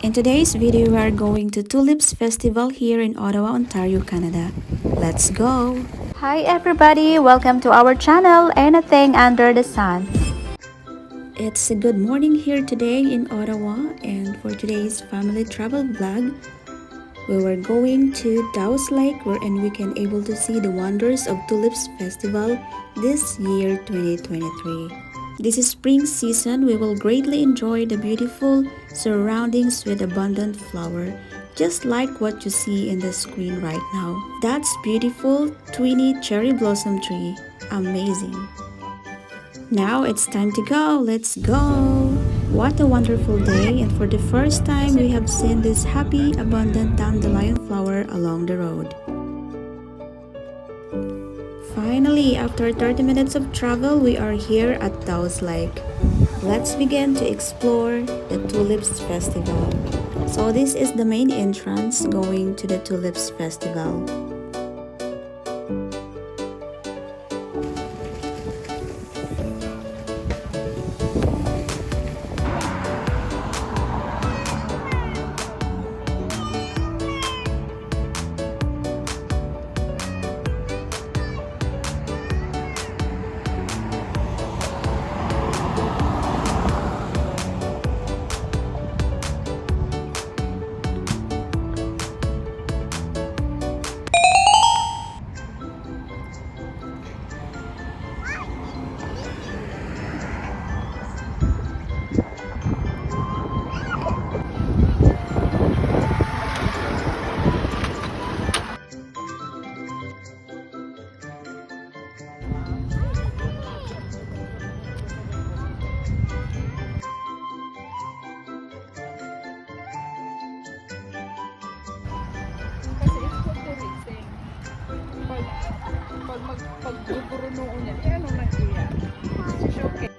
In today's video, we are going to Tulips Festival here in Ottawa, Ontario, Canada. Let's go! Hi everybody, welcome to our channel, Anything Under the Sun. It's a good morning here today in Ottawa, and for today's family travel vlog, we were going to Dow's Lake wherein we can able to see the wonders of Tulips Festival this year 2023. This is spring season. We will greatly enjoy the beautiful surroundings with abundant flower, just like what you see in the screen right now. That's beautiful, twinny cherry blossom tree. Amazing. Now it's time to go. Let's go. What a wonderful day, and for the first time we have seen this happy, abundant dandelion flower along the road. Finally, after 30 minutes of travel, we are here at Dow's Lake. Let's begin to explore the Tulips Festival. So this is the main entrance going to the Tulips Festival. Kasi it's for tourism. Pagbuburo noon yan, ano nag-iya? Showcase.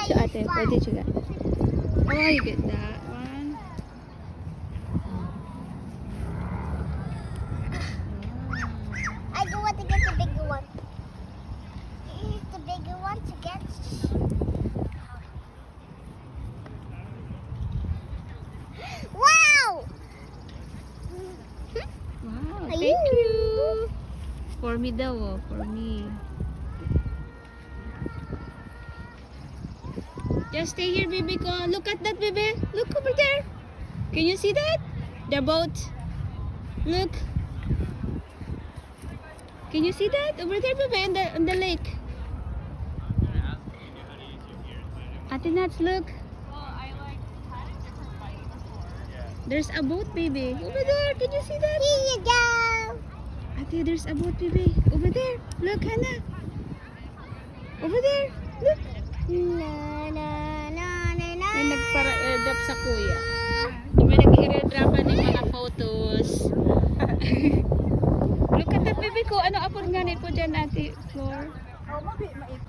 did you ate? Where did you get? Oh, you get that one. I don't want to get the bigger one. The bigger one to get. Wow! Wow, thank you. For me daw, oh, for me. Just stay here, baby ko. Look at that, baby. Look over there. Can you see that? The boat. Look. Can you see that? Over there, baby, on the lake. Ate Nats, look. There's a boat, baby. Over there. Can you see that? Here you go. Ate, there's a boat, baby. Over there. Look, Hannah. Over there. Look. Na na na na na. May nagpara-airdrop sa kuya. May nag-airdropan ng mga photos. Look at that, baby ko. Ano apod nga po dyan, Ate Flor? Oh, mait.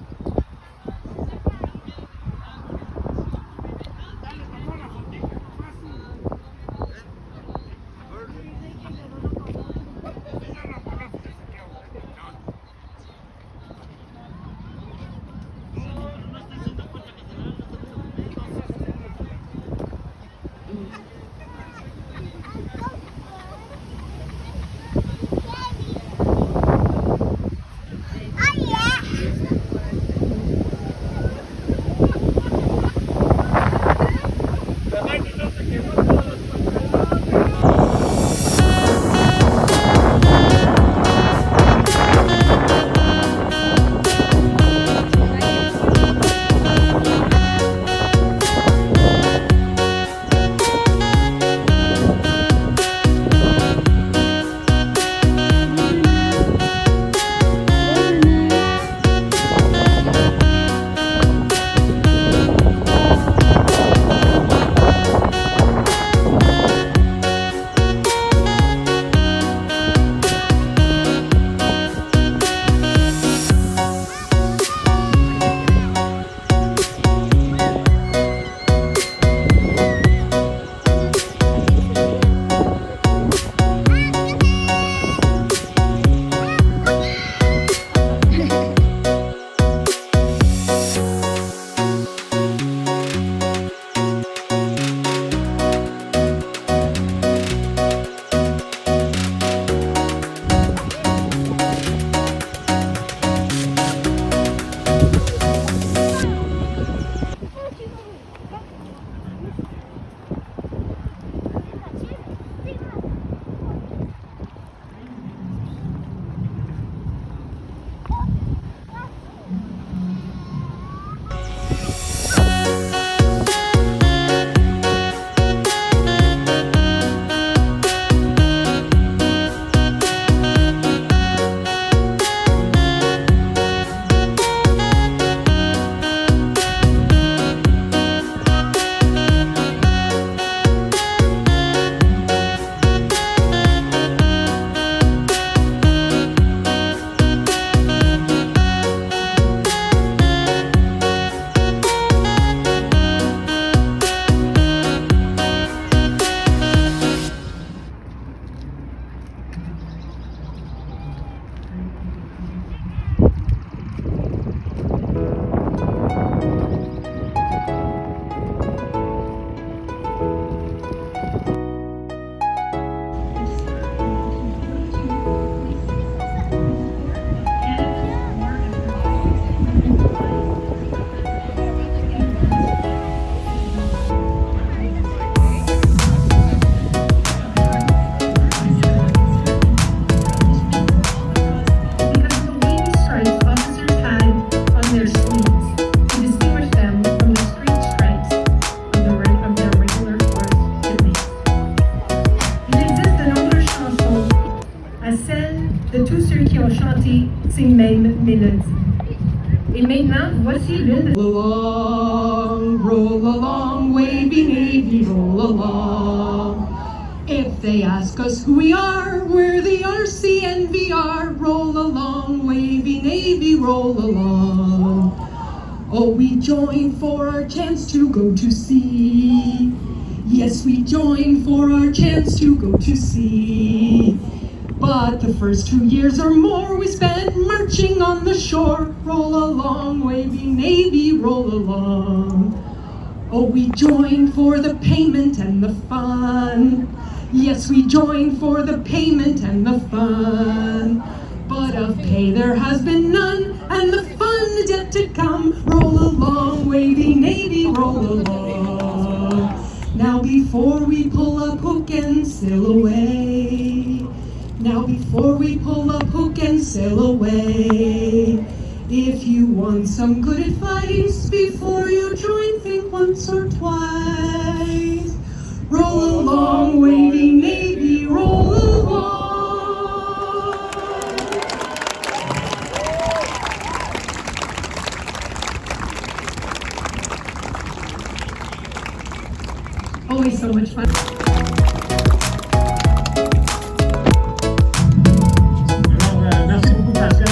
Et maintenant, voici l'une. Roll along, wavy navy, roll along. If they ask us who we are, we're the RCNVR. Roll along, wavy navy, roll along. Oh, we joined for our chance to go to sea. Yes, we joined for our chance to go to sea. But the first 2 years or more we spent marching on the shore. Roll along, wavy navy, roll along. Oh, we joined for the payment and the fun. Yes, we joined for the payment and the fun. But of pay there has been none, and the fun is yet to come. Roll along, wavy navy, roll along. Now before we pull up hook and sail away. Now before we pull up hook and sail away. If you want some good advice before you join, think once or twice. Roll along, wavy navy, roll along. Always so much fun. Alors, merci beaucoup Pascal.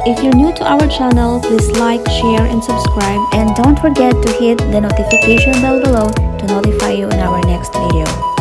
If you're new to our channel, please like, share, and subscribe. And don't forget to hit the notification bell below to notify you in our next video.